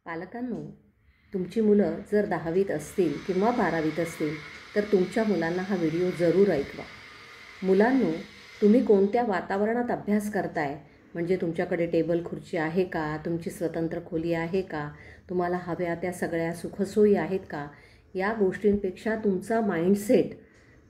पालकांनो, तुमची मुलं जर 10वीत असतील किंवा 12वीत असतील तर तुमच्या मुलांना हा व्हिडिओ जरूर ऐकवा. मुलांनो, तुम्ही कोणत्या वातावरणात अभ्यास करताय, म्हणजे तुमच्याकडे टेबल खुर्ची आहे का, तुमची स्वतंत्र खोली आहे का, तुम्हाला हव्या त्या सगळ्या सुखसोयी आहेत का, या गोष्टींपेक्षा तुमचा माइंडसेट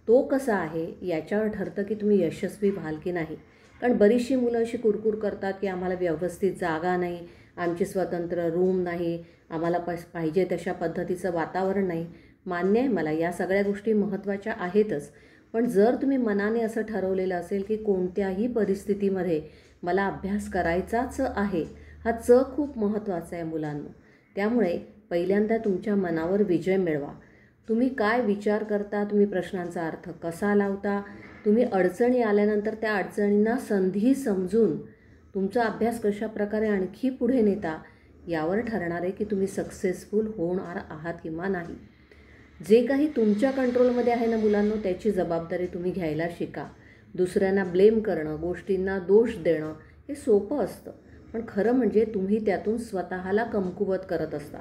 तो कसा आहे याच्यावर ठरतं की तुम्ही यशस्वी व्हाल की नाही. कारण बरीचशी मुलं अशी कुरकुर करतात की आम्हाला व्यवस्थित जागा नाही, आमची स्वतंत्र रूम नाही, आम्हाला पाहिजे तशा पद्धतीचं वातावरण नाही. मान्य आहे मला, या सगळ्या गोष्टी महत्त्वाच्या आहेतच. पण जर तुम्ही मनाने असं ठरवलेलं असेल की कोणत्याही परिस्थितीमध्ये मला अभ्यास करायचाच आहे, हा खूप महत्त्वाचा आहे मुलांनो. त्यामुळे पहिल्यांदा तुमच्या मनावर विजय मिळवा. तुम्ही काय विचार करता, तुम्ही प्रश्नांचा अर्थ कसा लावता, तुम्ही अडचणी आल्यानंतर त्या अडचणींना संधी समजून तुमचा अभ्यास कशा प्रकारे आणखी पुढे नेता, यावर ठरणार आहे की तुम्ही सक्सेसफुल होणार आहात किंवा नाही. जे काही तुमच्या कंट्रोलमध्ये आहे ना मुलांनो, त्याची जबाबदारी तुम्ही घ्यायला शिका. दुसऱ्यांना ब्लेम करणं, गोष्टींना दोष देणं हे सोपं असतं, पण खरं म्हणजे तुम्ही त्यातून स्वतःला कमकुवत करत असता.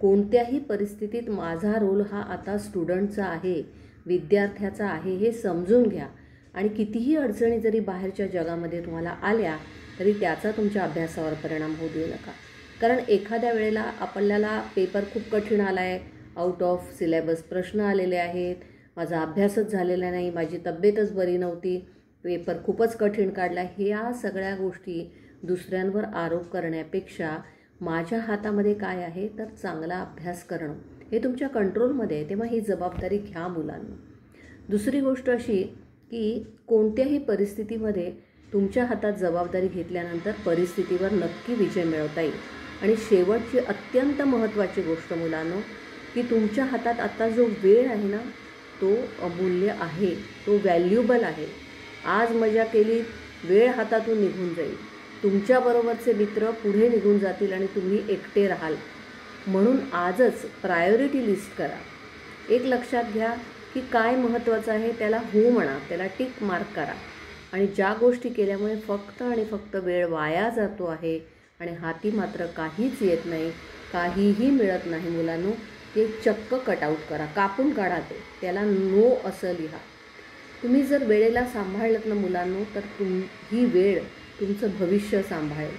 कोणत्याही परिस्थितीत माझा रोल हा आता स्टुडंटचा आहे, विद्यार्थ्याचा आहे हे समजून घ्या. आणि कितीही अडचणी जरी बाहेरच्या जगामध्ये तुम्हाला आल्या तरी त्याचा तुमच्या अभ्यासावर परिणाम होऊ देऊ नका. कारण एखाद्या वेळेला आपल्याला पेपर खूप कठीण आला आहे, आउट ऑफ सिलेबस प्रश्न आलेले आहेत, माझा अभ्यासच झालेला नाही, माझी तब्येतच बरी नव्हती, पेपर खूपच कठीण काढला, ह्या सगळ्या गोष्टी दुसऱ्यांवर आरोप करण्यापेक्षा माझ्या हातामध्ये काय आहे तर चांगला अभ्यास करणं हे तुमच्या कंट्रोलमध्ये आहे. तेव्हा ही जबाबदारी घ्या मुलांना. दुसरी गोष्ट अशी की कोणत्याही परिस्थितीमध्ये तुमच्या हातात जबाबदारी घेतल्यानंतर परिस्थितीवर नक्की विजय मिळवता येईल. आणि शेवटची अत्यंत महत्त्वाची गोष्ट मुलांनो, की तुमच्या हातात आता जो वेळ आहे ना तो अमूल्य आहे, तो व्हॅल्युबल आहे. आज मजा केली, वेळ हातातून निघून जाईल, तुमच्याबरोबरचे मित्र पुढे निघून जातील आणि तुम्ही एकटे राहाल. म्हणून आजच प्रायोरिटी लिस्ट करा. एक लक्षात घ्या की काय महत्त्वाचं आहे त्याला हो म्हणा, त्याला टिक मार्क करा. आणि ज्या गोष्टी केल्यामुळे फक्त आणि फक्त वेळ वाया जातो आहे आणि हाती मात्र काहीच येत नाही, काहीही मिळत नाही मुलांनो, ते चक्क कटआउट करा, कापून काढा, त्याला नो असं लिहा. तुम्ही जर वेळेला सांभाळलं ना मुलांनो तर ही वेळ तुमचं भविष्य सांभाळेल.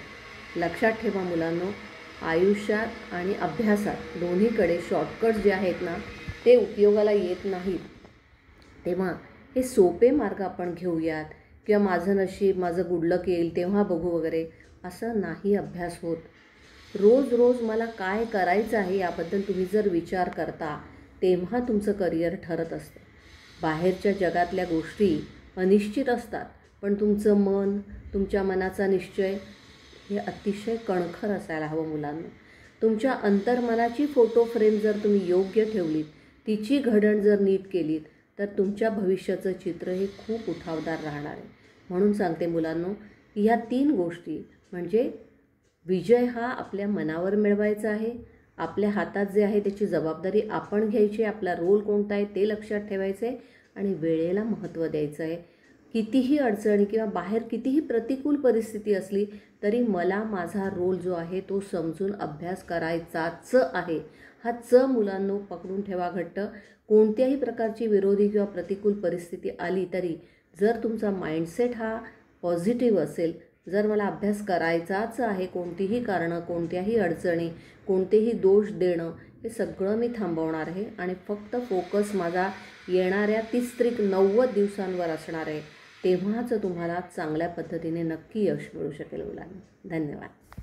लक्षात ठेवा मुलांनो, आयुष्यात आणि अभ्यासात दोन्हीकडे शॉर्टकट्स जे आहेत ना ते उपयोगाला येत नाहीत. तेव्हा हे सोपे मार्ग आपण घेऊयात, किंवा माझं नशीब, माझं गुडलक येईल तेव्हा बघू वगैरे, असं नाही अभ्यास होत. रोज रोज मला काय करायचं आहे याबद्दल तुम्ही जर विचार करता तेव्हा तुमचं करिअर ठरत असतं. बाहेरच्या जगातल्या गोष्टी अनिश्चित असतात, पण तुमचं मन, तुमच्या मनाचा निश्चय हे अतिशय कणखर असायला हवं मुलांना. तुमच्या अंतर्मनाची फोटो फ्रेम जर तुम्ही योग्य ठेवलीत, तिची घडण जर नीट केलीत तर तुमच्या भविष्याचं चित्र हे खूप उठावदार राहणार आहे. म्हणून सांगते मुलांनो, ह्या 3 गोष्टी म्हणजे विजय हा आपल्या मनावर मिळवायचा आहे, आपल्या हातात जे आहे त्याची जबाबदारी आपण घ्यायची, आपला रोल कोणता आहे ते लक्षात ठेवायचं आहे आणि वेळेला महत्त्व द्यायचं आहे. कितीही अडचणी किंवा बाहेर कितीही प्रतिकूल परिस्थिती असली तरी मला माझा रोल जो आहे तो समजून अभ्यास करायचाच आहे. हा मुलांनो पकडून ठेवा घट्ट. कोणत्याही प्रकारची विरोधी किंवा प्रतिकूल परिस्थिती आली तरी जर तुमचा माइंडसेट हा पॉझिटिव्ह असेल, जर मला अभ्यास करायचाच आहे, कोणतीही कारणं, कोणत्याही अडचणी, कोणतेही दोष देणं हे सगळं मी थांबवणार आहे आणि फक्त फोकस माझा येणाऱ्या 30-90 दिवसांवर असणार आहे, तेव्हाच तुम्हाला चांगल्या पद्धतीने नक्की यश मिळू शकेल मुलांना. धन्यवाद.